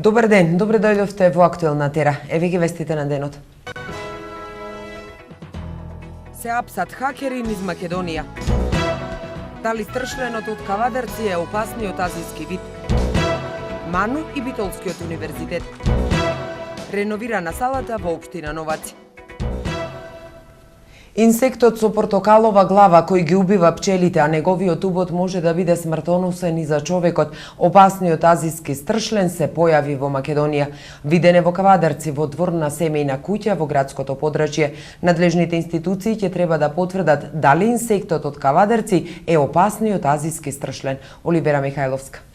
Добар ден, добре дојдовте во Актуелна тера. Еве ги вестите на денот. Се апсат хакери низ Македонија. Дали стршленот од Кавадарци е опасниот азиски вид? Ману и Битолскиот универзитет. Реновирана салата во општина Новаци. Инсектот со портокалова глава кој ги убива пчелите, а неговиот убод може да биде смртоносен и за човекот. Опасниот азиски стршлен се појави во Македонија. Виден е во Кавадарци во дворна семејна куќа во градското подрачје. Надлежните институции ќе треба да потврдат дали инсектот од Кавадарци е опасниот азиски стршлен. Оливера Михајловска.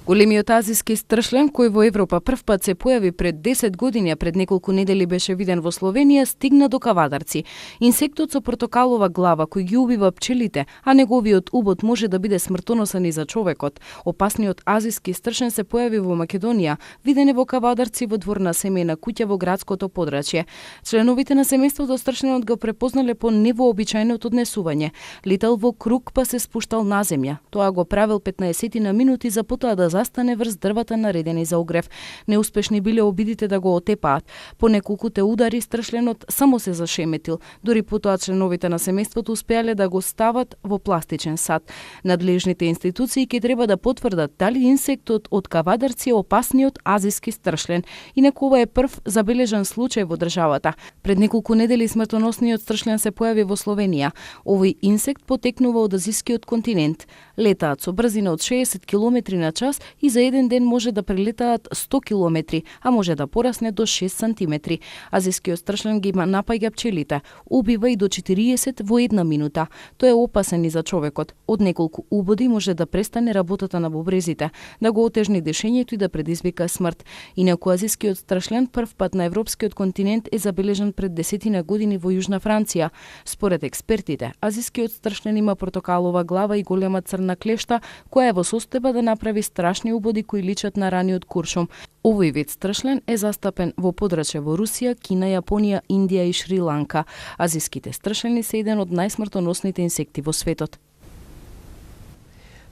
Големиот азиски стршлен, кој во Европа првпат се појави пред 10 години, а пред неколку недели беше виден во Словенија, стигна до Кавадарци. Инсектот со портокалова глава кој ги убива пчелите, а неговиот убод може да биде смртоносен и за човекот. Опасниот азиски стршлен се појави во Македонија, виден е во Кавадарци во дворна семејна куќа во градското подрачје. Членовите на семејството стршленот го препознале по невообичајното однесување. Летал во круг па се спуштал на земја. Тоа го правил 15 на минути за потоа да застане врз дрвата наредени за огрев. Неуспешни биле обидите да го отепаат. По неколкуте удари стршленот само се зашеметил. Дури потоа членовите на семејството успеале да го стават во пластичен сад. Надлежните институции ќе треба да потврдат дали инсектот од Кавадарци е опасниот азиски стршлен. Инаку ова е прв забележан случај во државата. Пред неколку недели смртоносниот стршлен се појави во Словенија. Овој инсект потекнува од азискиот континент. Летаат со брзина од 60 км на час и за еден ден може да прелетаат 100 км, а може да порасне до 6 см. Азискиот стршлен ги напаѓа пчелите, убива и до 40 во една минута. Тој е опасен и за човекот. Од неколку убоди може да престане работата на бубрезите, да го отежни дишењето и да предизвика смрт. Инаку азискиот стршлен првпат на европскиот континент е забележан пред 10 години во Јужна Франција. Според експертите, азискиот стршлен има портокалова глава и голема црна клешта која е во состојба да направи страшни убоди кои личат на рани од куршум. Овој вид стршлен е застапен во подрачје во Русија, Кина, Јапонија, Индија и Шри-Ланка. Азиските стршлени се еден од најсмртоносните инсекти во светот.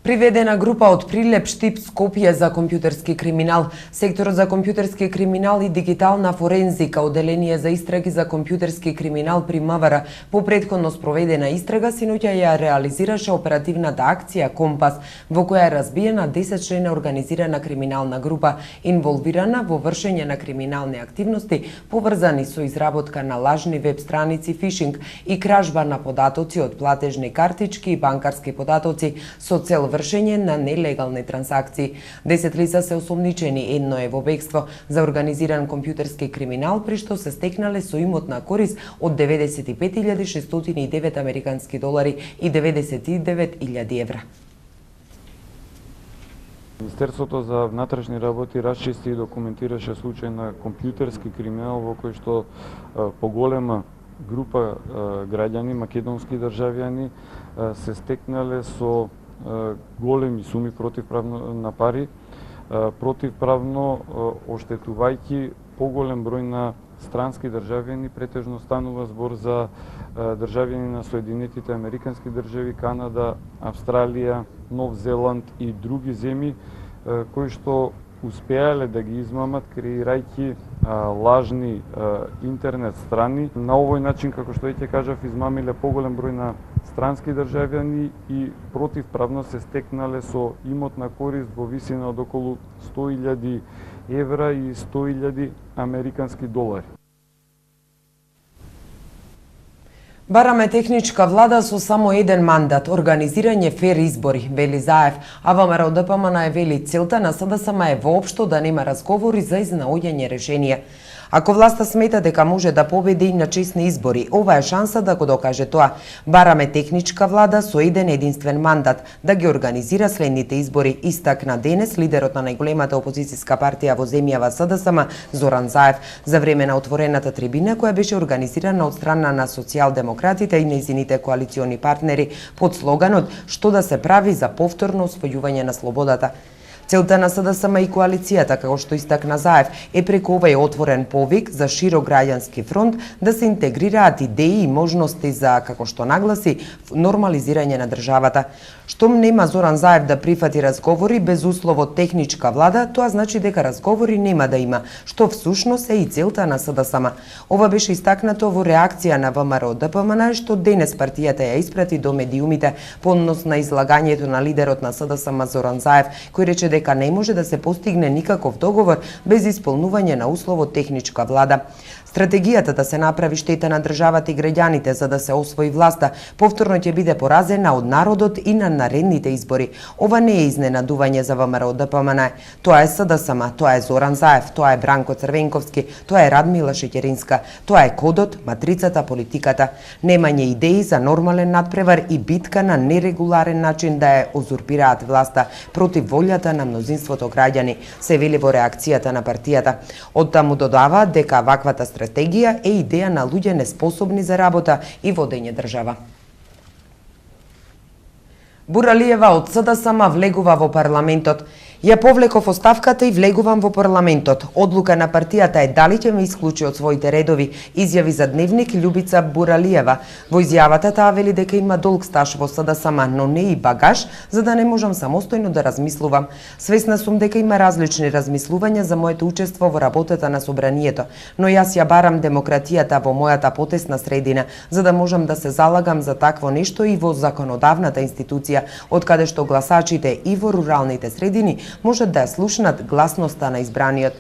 Приведена група од Прилеп, Штип, Скопје за компјутерски криминал, секторот за компјутерски криминал и дигитална форензика, одделение за истраги за компјутерски криминал при МВР, по претходно спроведена истрага синоќа ја реализираше оперативната акција Компас, во која е разбиена 10-члена организирана криминална група, инволвирана во вршење на криминални активности поврзани со изработка на лажни веб страници, фишинг и кражба на податоци од платежни картички и банкарски податоци со цел вршење на нелегални трансакции. 10 лица се осомничени, едно е во бегство за организиран компјутерски криминал, при што се стекнале со имотна корис од 95.609 американски долари и 99.000 евра. Министерството за внатрешни работи расчисти и документираше случај на компјутерски криминал во кој што поголема група граѓани, македонски државјани, се стекнале со големи суми противправно на пари, противправно оштетувајќи поголем број на странски државјани, претежно станува збор за државјани на Соединетите Американски држави, Канада, Австралија, Нов Зеланд и други земји, кои што успеале да ги измамат креирајќи лажни интернет страни. На овој начин, како што ќе кажав, измамиле поголем број на странски државјани и противправно се стекнале со имотна корист во висина од околу 100.000 евра и 100.000 американски долари. Бараме техничка влада со само еден мандат, организирање фер избори, вели Заев, а ВМРО ДПМН вели целта на СДСМ е воопшто да нема разговори за изнаоѓање решение. Ако власта смета дека може да победи на честни избори, ова е шанса да го докаже тоа. Бараме техничка влада со еден единствен мандат да ги организира следните избори, истакна денес лидерот на најголемата опозицијска партија во земјава СДСМ Зоран Заев за време на отворената трибина која беше организирана од страна на социјалдемократите и нејзините коалициони партнери под слоганот "Што да се прави за повторно освојување на слободата". Целта на СДСМ и коалицијата, како што истакна Заев, е преку овај отворен повик за широк граѓански фронт да се интегрираат идеи и можности за, како што нагласи, нормализирање на државата. Штом нема Зоран Заев да прифати разговори без услово техничка влада, тоа значи дека разговори нема да има, што всушност е и целта на СДСМ. Ова беше истакнато во реакција на ВМРО ДПМН, што денес партијата ја испрати до медиумите по однос на излагањето на лидерот на СДСМ Зоран Заев, кој рече дека не може да се постигне никаков договор без исполнување на услово техничка влада. Стратегијата да се направи штета на државата и граѓаните за да се освои власта повторно ќе биде поразена од народот и на наредните избори. Ова не е изненадување за ВМРО ДПМН. Тоа е СДСМ, тоа е Зоран Заев, тоа е Бранко Црвенковски, тоа е Радмила Шеќеринска, тоа е кодот, матрицата, политиката. Немање идеи за нормален надпревар и битка на нерегуларен начин да ја узурпираат власта против волјата на мнозинството граѓани, се вели во реакцијата на партијата. Оттаму додава дека ваквата стратегија е идеја на луѓе неспособни за работа и водење држава. Буралиева од СДСМ влегува во парламентот. Ја повлеков оставката и влегувам во парламентот. Одлука на партијата е дали ќе ме исклучи од своите редови, изјави за Дневник Љубица Буралиева. Во изјавата таа вели дека има долг стаж во СДСМ, но не и багаж, за да не можам самостојно да размислувам. Свесна сум дека има различни размислувања за моето учество во работата на собранието, но јас ја барам демократијата во мојата потесна средина, за да можам да се залагам за такво нешто и во законодавната институција, од каде што гласачите и во руралните средини можат да ја слушнат гласноста на избраниот.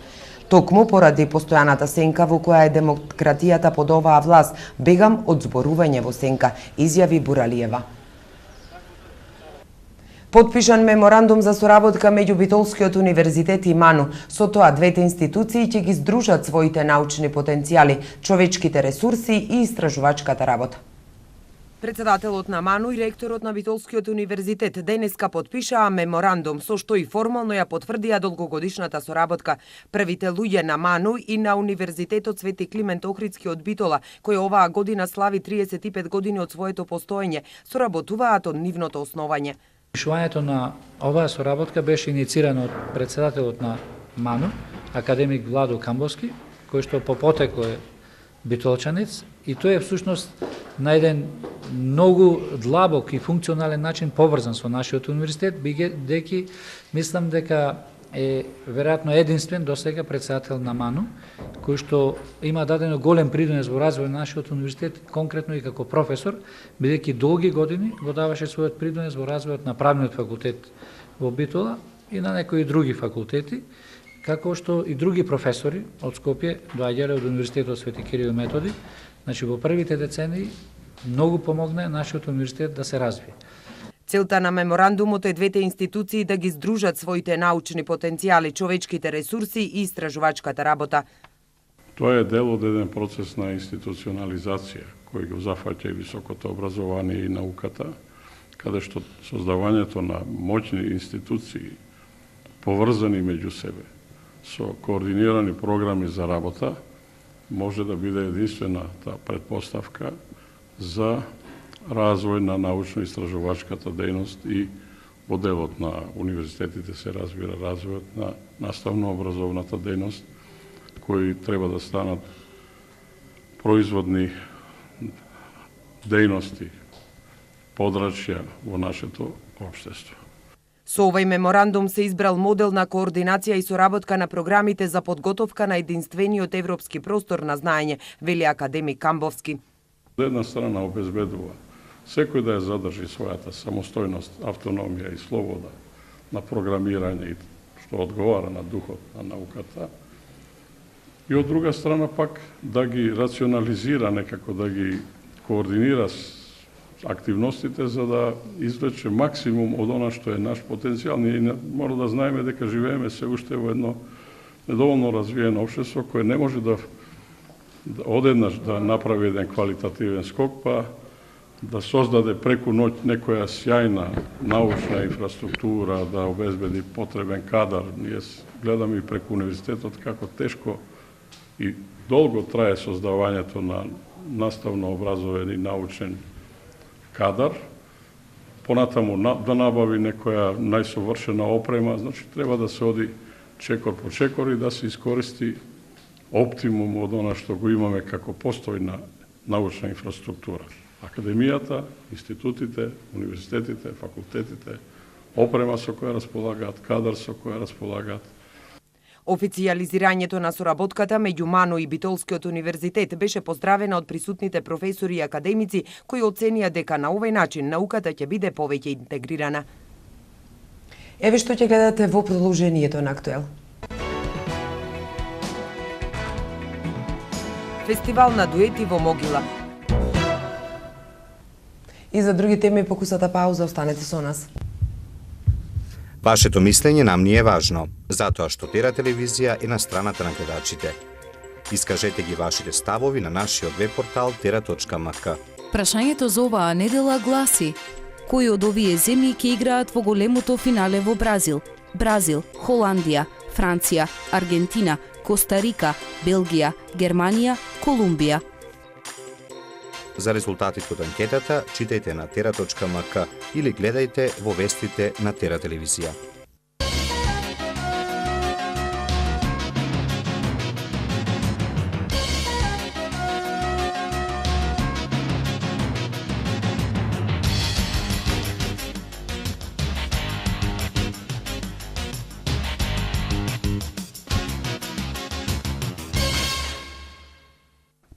Токму поради постојаната сенка во која е демократијата под оваа власт, бегам од зборување во сенка, изјави Буралиева. Потпишан меморандум за соработка меѓу Битолскиот универзитет и МАНУ. Со тоа двете институции ќе ги здружат своите научни потенцијали, човечките ресурси и истражувачката работа. Председателот на МАНУ и ректорот на Битолскиот универзитет денеска потпишаа меморандум со што и формално ја потврдија долгогодишната соработка. Првите луѓе на МАНУ и на Универзитетот Свети Климент Охридски од Битола, кој оваа година слави 35 години од своето постоење, соработуваат од нивното основање. Пишувањето на оваа соработка беше инициирано од председателот на МАНУ, академик Владо Камбовски, кој што по потекло е битолчанец, и тој е всушност на еден многу длабок и функционален начин поврзан со нашиот универзитет, бидејќи мислам дека е веројатно единствен досега председател на МАНУ, кој што има дадено голем придонес во развој на нашиот универзитет, конкретно и како професор, бидејќи долги години го даваше својот придонес во развојот на правниот факултет во Битола и на некои други факултети, како што и други професори од Скопје доаѓале од Универзитетот Свети Кирил и Методи. Значи во првите децении многу помогна нашиот универзитет да се развие. Целта на меморандумот е двете институции да ги здружат своите научни потенцијали, човечките ресурси и истражувачката работа. Тоа е дел од еден процес на институционализација кој го зафаќа и високото образование и науката, каде што создавањето на моќни институции поврзани меѓу себе со координирани програми за работа може да биде единствената предпоставка за развој на научно-истражувачката дејност и во делот на универзитетите се разбира развојот на наставно-образовната дејност, кои треба да станат производни дејности, подрачја во нашето општество. Со овој меморандум се избрал модел на координација и соработка на програмите за подготовка на единствениот европски простор на знаење, вели академик Камбовски. Од една страна обезбедува секој да ја задржи својата самостојност, автономија и слобода на програмирање, што одговара на духот на науката, и од друга страна пак да ги рационализира, некако да ги координира активностите за да извлече максимум од она што е наш потенцијал. Ние мора да знаеме дека живееме се уште во едно недоволно развиено општество кое не може да одеднаш да направи еден квалитативен скок, па да создаде преку ноќ некоја сјајна научна инфраструктура, да обезбеди потребен кадар. Ние гледаме и преку универзитетот како тешко и долго трае создавањето на наставно образовен и научен кадар, понатаму да набави некоја најсовршена опрема, значи треба да се оди чекор по чекор и да се искористи оптимум од она што го имаме како постојна научна инфраструктура. Академијата, институтите, универзитетите, факултетите, опрема со која располагаат, кадар со која располагаат. Официјализирањето на соработката меѓу МАНУ и Битолскиот универзитет беше поздравена од присутните професори и академици кои оценија дека на овој начин науката ќе биде повеќе интегрирана. Еве што ќе гледате во продолжението на Актуел. Фестивал на дуети во Могила. И за други теми по кусата пауза, останете со нас. Вашето мислење нам ни е важно, затоа што Тера телевизија е на страната на гледачите. Искажете ги вашите ставови на нашиот веб-портал tera.mk. Прашањето за оваа недела гласи: кои од овие земји ќе играат во големото финале во Бразил? Бразил, Холандија, Франција, Аргентина, Коста Рика, Белгија, Германија, Колумбија. За резултатите од анкетата читајте на tera.mk или гледајте во вестите на Тера телевизија.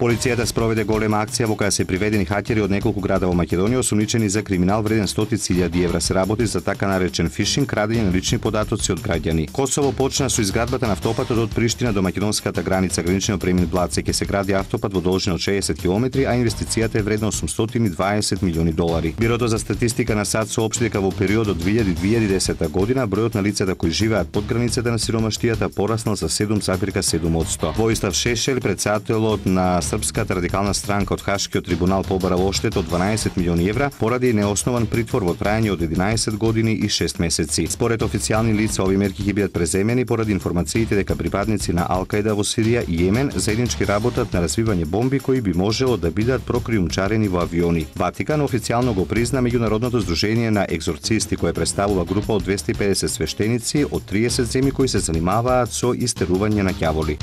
Полицијата спроведе голема акција во која се приведени хакери од неколку града во Македонија осумничени за криминал вреден 100.000 евра. Се работи за така наречен фишинг, крадење на лични податоци од граѓани. Косово почна со изградбата на автопатот од Приштина до македонската граница, граничниот премин Блаце. Ќе се гради автопат во должина од 60 км, а инвестицијата е вредна 820 милиони долари. Бирото за статистика на САД соопшти дека во периодот 2000-2010 година бројот на лицата кои живеат под границата на сиромаштијата пораснал за 7,7%. Воислав Шешел, претседателот на Српската радикална странка од Хашкиот трибунал побарал оштета од 12 милиони евра поради неоснован притвор во трајање од 11 години и 6 месеци. Според официјални лица, овие мерки ќе бидат преземени поради информациите дека припадници на Ал-Каида во Сирија и Јемен заеднички работат на развивање бомби кои би можело да бидат прокриумчарени во авиони. Ватикан официјално го призна меѓународното здружение на екзорцисти, кое представува група од 250 свештеници од 30 земји кои се занимаваат со истерување на ќаволи.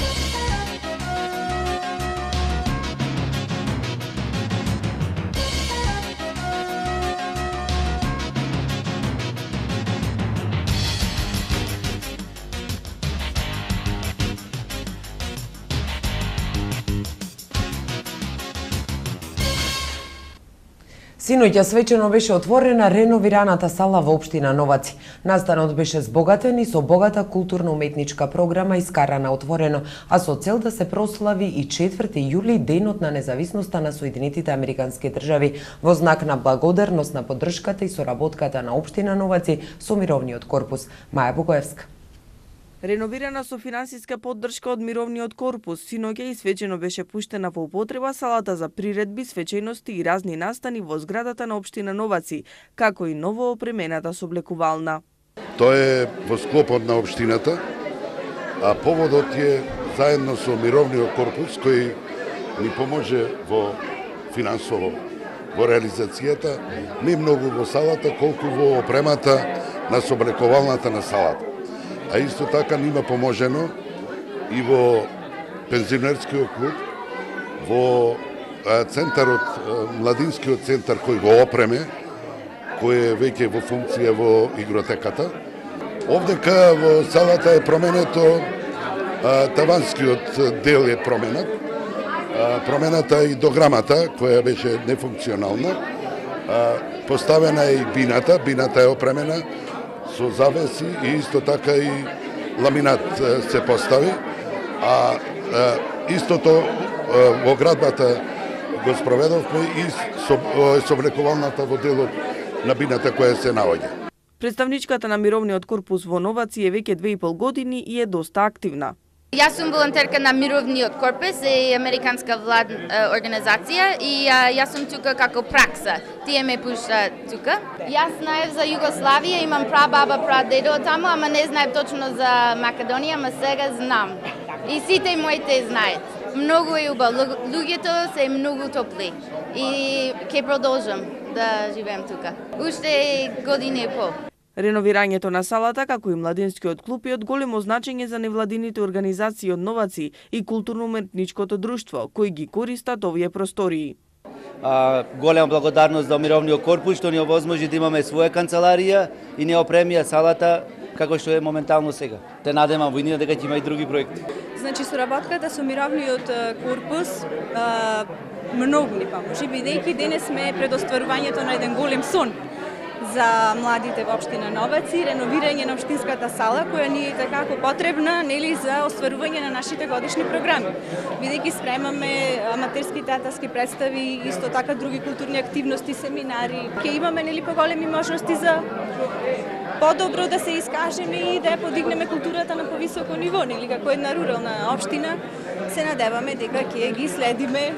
Синоќа свечено беше отворена реновираната сала во општина Новаци. Настанот беше збогатен и со богата културно-уметничка програма искарана отворено, а со цел да се прослави и 4 јули, денот на независноста на Соединетите Американски држави, во знак на благодарност на поддршката и соработката на општина Новаци со мировниот корпус. Маја Богоевска. Реновирана со финансиска поддршка од Мировниот корпус, синоќа и свечено беше пуштена во употреба салата за приредби, свечености и разни настани во зградата на општина Новаци, како и ново опремената соблекувална. Тоа е во склопот на општината, а поводот е заедно со Мировниот корпус кој ни поможе во финансово во реализацијата, не многу во салата, колку во опремата на соблекувалната на салата. А исто така нима поможено и во пензионерскиот клуб, во центарот, младинскиот центар кој го опреме, кој е веќе во функција во игротеката. Овдека во салата е променето, таванскиот дел е променат, промената и дограмата која беше нефункционална, поставена е и бината е опремена со завеси и исто така и ламинат се постави, а истото во градбата го спроведовме и соблекувалната во делот на бината која се наоѓа. Представничката на Мировниот корпус во Новаци е веќе 2,5 години и е доста активна. Јас сум волонтерка на Мировниот корпус, е американска организација и јас сум тука како пракса. Тие ме пушта тука. Јас знаев за Југославија, имам прабаба, прадедо таму, ама не знаев точно за Македонија, ама сега знам. И сите моите знаат. Многу е убаво, луѓето се многу топли и ќе продолжам да живеем тука. Уште година и пол. Реновирањето на салата, како и младинскиот клуб, е од големо значење за невладините организации од Новаци и културно-уметничкото друштво, кои ги користат овие простории. Голема благодарност за Мировниот корпус што ни овозможи да имаме своја канцеларија и не опремија салата како што е моментално сега. Те надевам во иднина дека ќе има и други проекти. Значи, соработката со Мировниот корпус многу ни поможи, бидејќи денес сме пред остварувањето на еден голем сон за младите во општина Новаци, реновирање на општинската сала, која ни е такако потребна, нели, за остварување на нашите годишни програми. Бидејќи спремаме аматерски театарски представи, исто така други културни активности, семинари. Ќе имаме, нели, поголеми можности за подобро да се искажеме и да ја подигнеме културата на повисоко ниво, нели, како една рурална општина. Се надеваме дека ќе ги следиме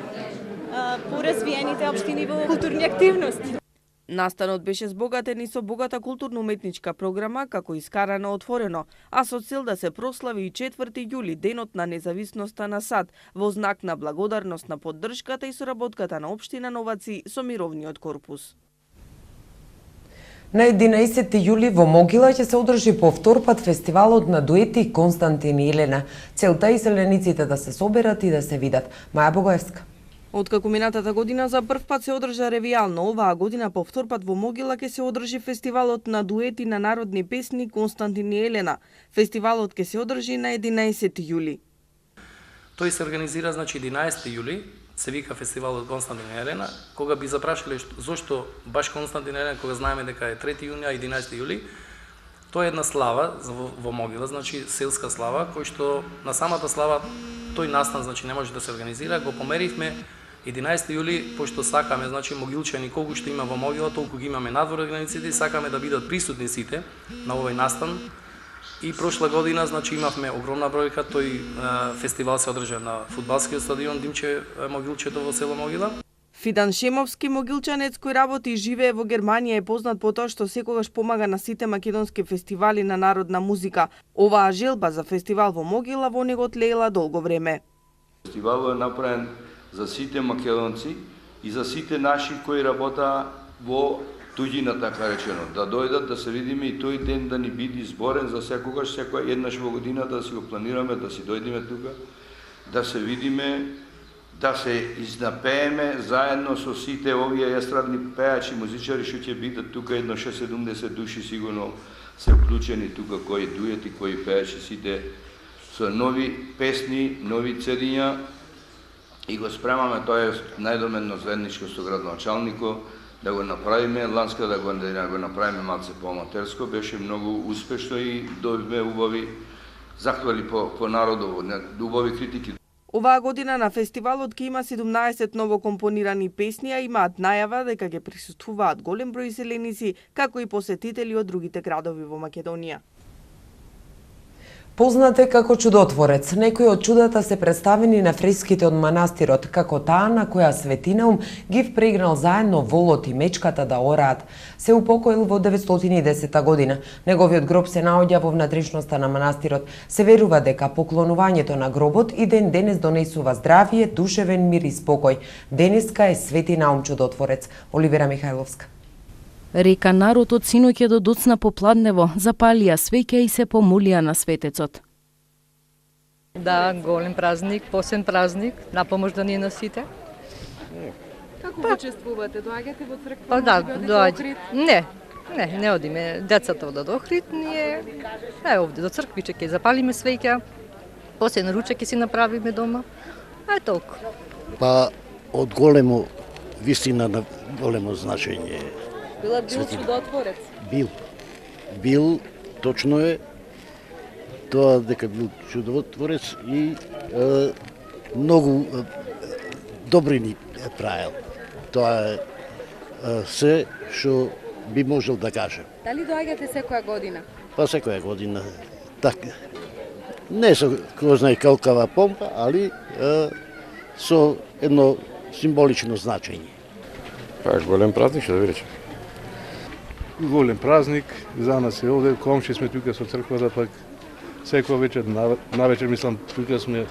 поразвиените општини во културни активности. Настанот беше збогатен и со богата културно-уметничка програма, како искарана отворено, а со цел да се прослави и 4 јули, денот на независноста на САД, во знак на благодарност на поддршката и соработката на општина Новаци со Мировниот корпус. На 11 јули во Могила ќе се одржи повтор пат фестивалот на дуети Константин и Елена. Целта и селениците да се соберат и да се видат. Маја Богоевска. Откако минатата година за прв пат се одржа ревијално, оваа година повтор пат во Могила ќе се одржи фестивалот на дуети на народни песни Константин и Елена. Фестивалот ќе се одржи на 11 јули. Тој се организира, значи 11 јули, се вика фестивалот Константин и Елена. Кога би запрашале зошто баш Константин и Елена, кога знаеме дека е 3 јуни, а 11 јули, тоа е една слава во Могила, значи селска слава, кој што на самата слава тој настан, значи не може да се организира, го померивме 11 јули, пошто сакаме, значи могилчани колку што има во Могила, толку ги имаме надвор од границите и сакаме да бидат присутни сите на овој настан. И прошла година, значи имавме огромна бројка, тој фестивал се одржа на фудбалскиот стадион Димче Могилчето во село Могила. Фидан Шемовски, могилчанец кој работи и живее во Германија, е познат по тоа што секогаш помага на сите македонски фестивали на народна музика. Оваа желба за фестивал во Могила во него тлеела долго време. Фестивалот е направен за сите македонци и за сите наши кои работа во туѓина, така речено, да дојдат да се видиме и тој ден да ни биде изборен за секогаш, секоја еднаш во година да си го планираме, да си дојдеме тука, да се видиме, да се изнапееме заедно со сите овие естрадни пејачи, музичари што ќе бидат тука, едно 6-70 души сигурно се вклучени тука, кои дуети, кои пејачи, сите со нови песни, нови цедиња и го спремаме, тоа е најдоменно заедничко со градоначалникот, да го направиме, ланска да го направиме малце по-аматерско, беше многу успешно и добивме убави захвали по народово, убави критики. Оваа година на фестивалот ќе има 17 ново компонирани песни, а имаат најава дека ќе присуствуваат голем број селеници, како и посетители од другите градови во Македонија. Познат е како чудотворец. Некои од чудата се представени на фреските од манастирот, како таа на која Светинаум ги впрегнал заедно волот и мечката да ораат. Се упокоил во 910 година. Неговиот гроб се наоѓа во внатрешноста на манастирот. Се верува дека поклонувањето на гробот и ден денес донесува здравие, душевен мир и спокој. Денеска е Светинаум чудотворец. Оливера Михајловска. Река народот синоќа до доцна попладнево, запалија свеќа и се помолија на светецот. Да, голем празник, посебен празник, на помош да ни на сите. Како го чествувате? Доаѓате во црква? Па да, доаѓате. Не одиме, децата одат до Охрид, ние овде до црквиче ќе запалиме свеќа, после ручек ќе си направиме дома. А толку. Па од големо вистина на големо значење. Бил чудотворец? Бил, точно е, тоа дека бил чудотворец и многу добрини правил. Тоа е се што би можел да кажем. Дали доаѓате секоја година? Па секоја година. Така. Не со кој знае колкава помпа, али со едно символично значење. Па голем празник, што да ви речем. Голем празник, за нас е овде, комши сме тука со црквата, пак секоја вечер, навечер мислам, тука сме,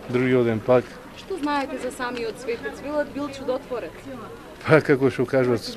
другиот ден пак, Што знаете за самиот светец? Велат бил чудотворец. Па како што кажуват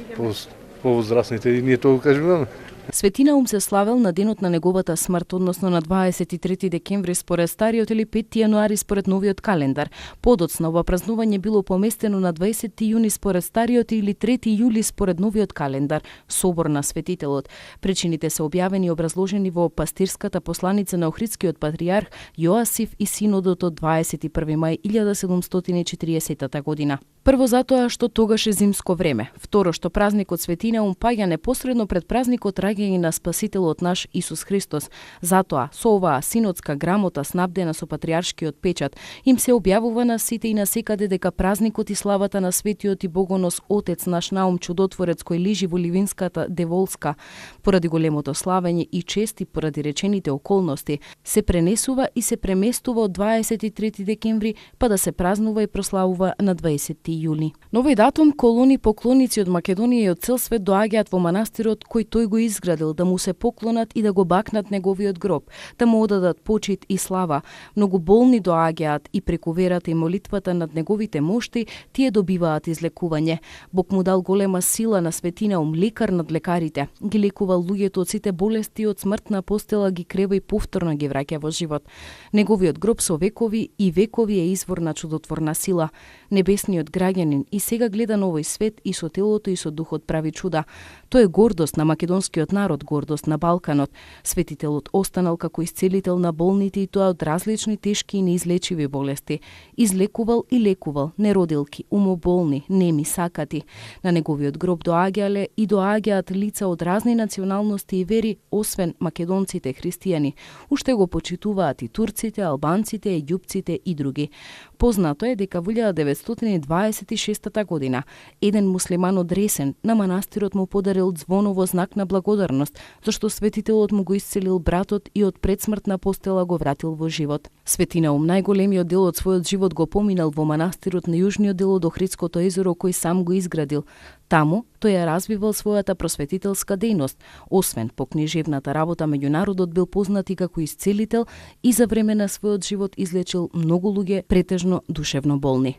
повозрастните, ние тоа кажуваме. Свети Наум се славел на денот на неговата смрт, односно на 23 декември според стариот или 5 јануари според новиот календар. Подоцна ова празнување било поместено на 20 јуни според стариот или 3 јули според новиот календар, собор на светителот. Причините се објавени и образложени во пастирската посланица на Охридскиот патријарх Јоасиф и синодот од 21 мај 1740 година. Прво затоа што тогаш е зимско време. Второ што празникот Свети Наум паѓа непосредно пред празникот раѓање на Спасителот наш Исус Христос. Затоа со оваа синодска грамота снабдена со патријаршкиот печат им се објавува на сите и на секаде дека празникот и славата на светиот и богонос Отец наш Наум чудотворец кој лежи во Ливинската деволска поради големото славење и чести поради речените околности се пренесува и се преместува од 23 декември па да се празнува и прославува на 20 јули. На овој датум колони поклоници од Македонија и од цел свет доаѓаат во манастирот кој тој го изградил да му се поклонат и да го бакнат неговиот гроб, да му одадат почит и слава. Многу болни доаѓаат и преку верата и молитвата над неговите мошти тие добиваат излекување. Бог му дал голема сила на Свети Наум, лекар над лекарите. Ги лекувал луѓето од сите болести, од смртна постела ги крева и повторно ги враќа во живот. Неговиот гроб со векови и векови е извор на чудотворна сила. Небесниот граѓанин и сега гледа на овој свет и со телото и со духот прави чуда. Тоа е гордост на македонскиот народ, гордост на Балканот. Светителот останал како исцелител на болните и тоа од различни тешки и неизлечиви болести. Излекувал и лекувал неродилки, умоболни, неми, сакати. На неговиот гроб доаѓале и доаѓаат лица од разни националности и вери, освен македонците христијани. Уште го почитуваат и турците, албанците, еѓупците и други. Познато е дека во 1926 година еден муслиман од Ресен на манастирот му подарил ѕвоно во знак на благодарност, зашто светителот му го исцелил братот и од предсмртна постела го вратил во живот. Свети Наум најголемиот дел од својот живот го поминал во манастирот на јужниот дел од Охридското езеро кој сам го изградил. Таму тој ја развивал својата просветителска дејност. Освен по книжевната работа меѓу народот бил познат и како исцелител и за време на својот живот излечил многу луѓе претежно душевно болни.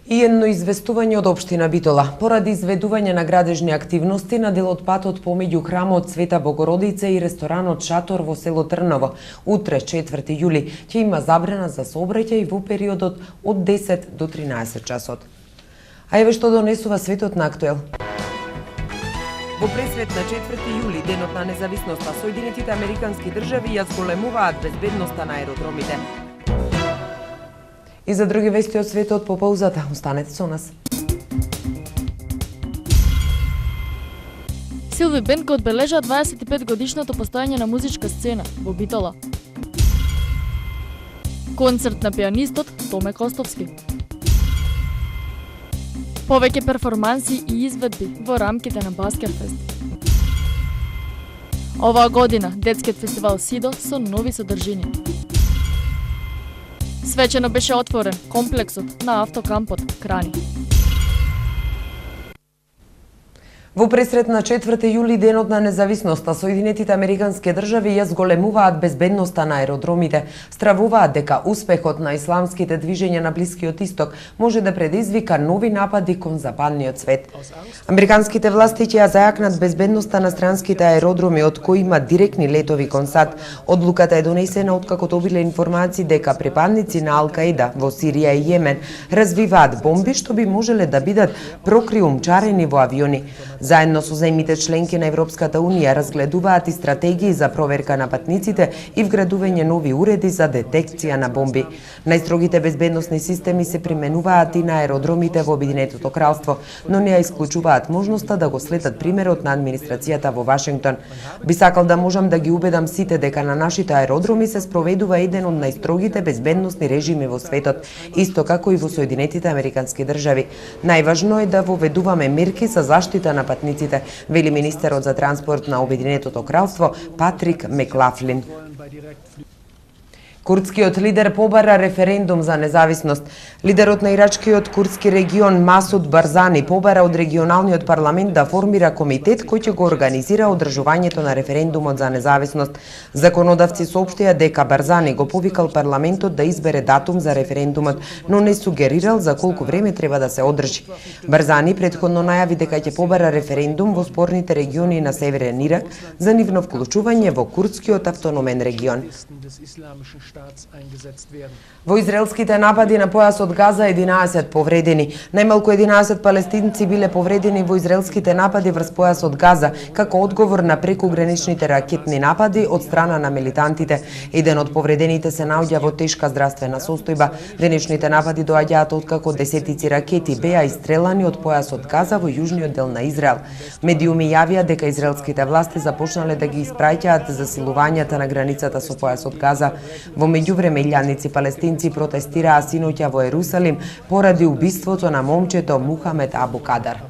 И едно известување од општина Битола. Поради изведување на градежни активности на делот патот помеѓу храмот Света Богородица и ресторанот Шатор во село Трново, утре 4 јули ќе има забрана за сообраќај во периодот од 10 до 13 часот. А еве што донесува светот на Актуел. Во пресвет на 4 јули, денот на независноста, Соединетите Американски држави ја зголемуваат безбедноста на аеродромите. И за други вести од светот по паузата, останете со нас. Силви Бенко одбележа 25 годишното постојање на музичка сцена во Битола. Концерт на пианистот Томе Костовски. Повеќе перформанси и изведби во рамките на Баскетфест. Оваа година детскиот фестивал Сидо со нови содржини. Свечено беше отворен комплексот на автокампот Крани. Во пресрет на 4 јули, денот на независноста, Соединетите Американски држави ја зголемуваат безбедноста на аеродромите. Стравуваат дека успехот на исламските движења на Блискиот Исток може да предизвика нови напади кон западниот свет. Американските власти ќе ја зајакнат безбедноста на странските аеродроми од кои има директни летови кон САД. Одлуката е донесена откако добиле информации дека припадници на Ал-Каида во Сирија и Јемен развиваат бомби што би можеле да бидат прокриумчарени во авиони. Заедно со земјите членки на Европската Унија разгледуваат и стратегии за проверка на патниците и вградување нови уреди за детекција на бомби. Најстрогите безбедносни системи се применуваат и на аеродромите во Обединетото кралство, но не ја исклучуваат можноста да го следат примерот на администрацијата во Вашингтон. Би сакал да можам да ги убедам сите дека на нашите аеродроми се спроведува еден од најстрогите безбедносни режими во светот, исто како и во Соединетите Американски држави. Најважно е да воведуваме мерки за заштита на патниците, вели министерот за транспорт на Обединетото кралство Патрик Меклафлин. Курдскиот лидер побара референдум за независност. Лидерот на ирачкиот курдски регион Масуд Барзани побара од регионалниот парламент да формира комитет кој ќе го организира одржувањето на референдумот за независност. Законодавци соопштија дека Барзани го повикал парламентот да избере датум за референдумот, но не сугерирал за колку време треба да се одржи. Барзани претходно најави дека ќе побара референдум во спорните региони на Северен Ирак за нивно вклучување во курдскиот автономен регион. Во израелските напади на појасот Газа 11 повредени. Најмалку 11 палестинци биле повредени во израелските напади врз појасот Газа, како одговор на прекуграничните ракетни напади од страна на милитантите. Еден од повредените се наоѓа во тешка здравствена состојба. Денешните напади доаѓаат откако десетици ракети беа истрелани од појасот Газа во јужниот дел на Израел. Медиуми јавија дека израелските власти започнале да ги испраќаат засилувањата на границата со појасот Газа. Во меѓувреме илјадници палестинци протестираа синоќа во Ерусалим поради убиството на момчето Мухамед Абу Кадар.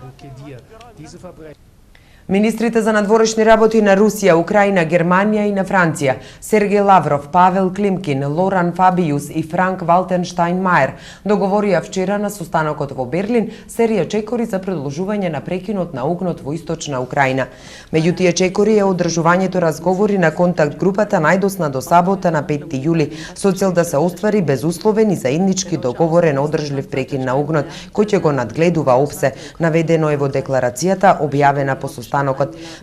Министрите за надворешни работи на Русија, Украина, Германија и на Франција, Сергеј Лавров, Павел Климкин, Лоран Фабиус и Франк Валтен Штајнмајер договорија вчера на состанокот во Берлин серија чекори за продолжување на прекинот на огнот во источна Украина. Меѓу тие чекори е одржувањето разговори на контакт групата најдосна до сабота на 5 јули со цел да се оствари безусловен и заеднички договорен одржлив прекин на огнот кој ќе го надгледува ОПСЕ, наведено е во декларацијата објавена по состанокот.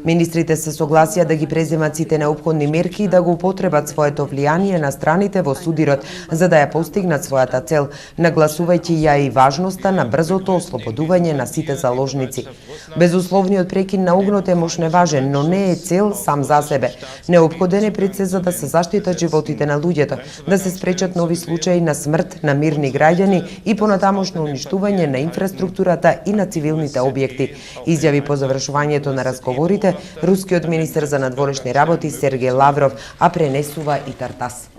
Министрите се согласија да ги преземат сите неопходни мерки и да го употребат своето влијание на страните во судирот за да ја постигнат својата цел, нагласувајќи ја и важноста на брзото ослободување на сите заложници. Безусловниот прекин на огнот е мощно важен, но не е цел сам за себе. Неопходен е пред се за да се заштитат животите на луѓето, да се спречат нови случаи на смрт на мирни граѓани и понатамошно уништување на инфраструктурата и на цивилните објекти, изјави по завршувањето на разговорите рускиот министер за надворешни работи Сергеј Лавров, а пренесува и Тартас.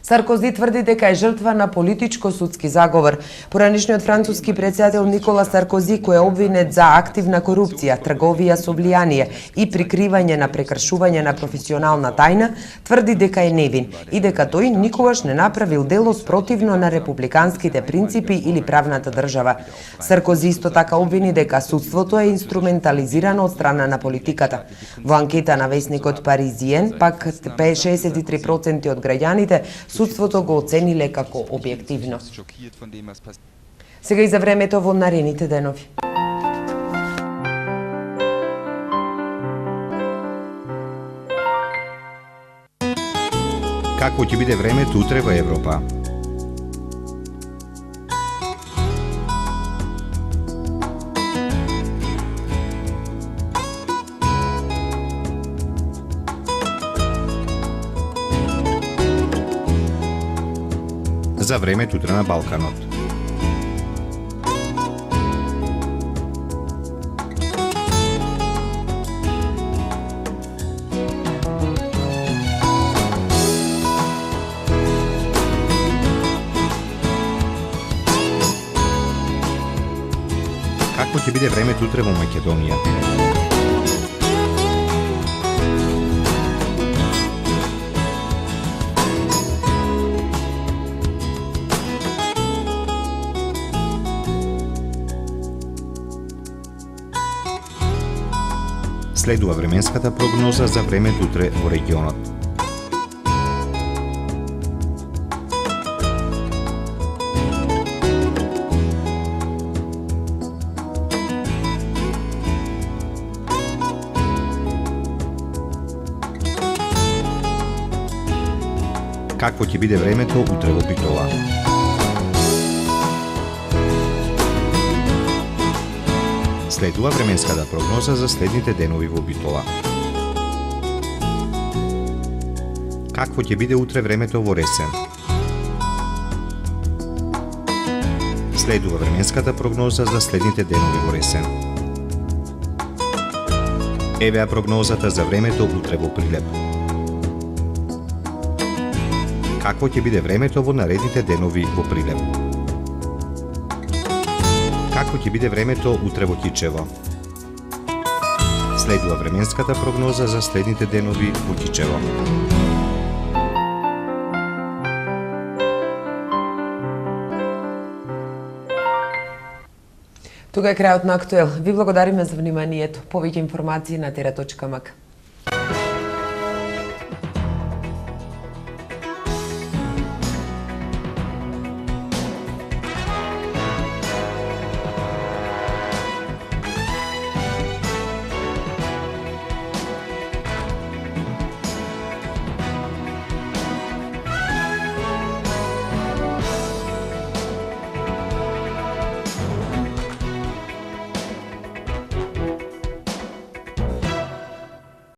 Саркози тврди дека е жртва на политичко-судски заговор. Поранишниот француски претседател Никола Саркози, кој е обвинет за активна корупција, трговија со влијание и прикривање на прекршување на професионална тајна, тврди дека е невин и дека тој никогаш не направил дело спротивно на републиканските принципи или правната држава. Саркози исто така обвини дека судството е инструментализирано од страна на политиката. Во анкета на весникот Паризиен, пак 63% од граѓаните судството го оцениле како објективно. Сега и за времето во наредните денови. Какво ќе биде времето утре во Европа? За времето утре на Балканот. Какво ќе биде времето утре во Македонија? Следува временската прогноза за времето утре во регионот. Какво ќе биде времето утре во Битола? Следува временската прогноза за следните денови во Битола. Какво ќе биде утре времето во Ресен? Следува временската прогноза за следните денови во Ресен. Евеа прогнозата за времето утре во Прилеп. Какво ќе биде времето во наредните денови во Прилеп? Како ќе биде времето утре во Кичево? Следува временската прогноза за следните денови во Кичево. Тука е крајот на Актуел. Ви благодариме за вниманието. Повеќе информации на tera.mk.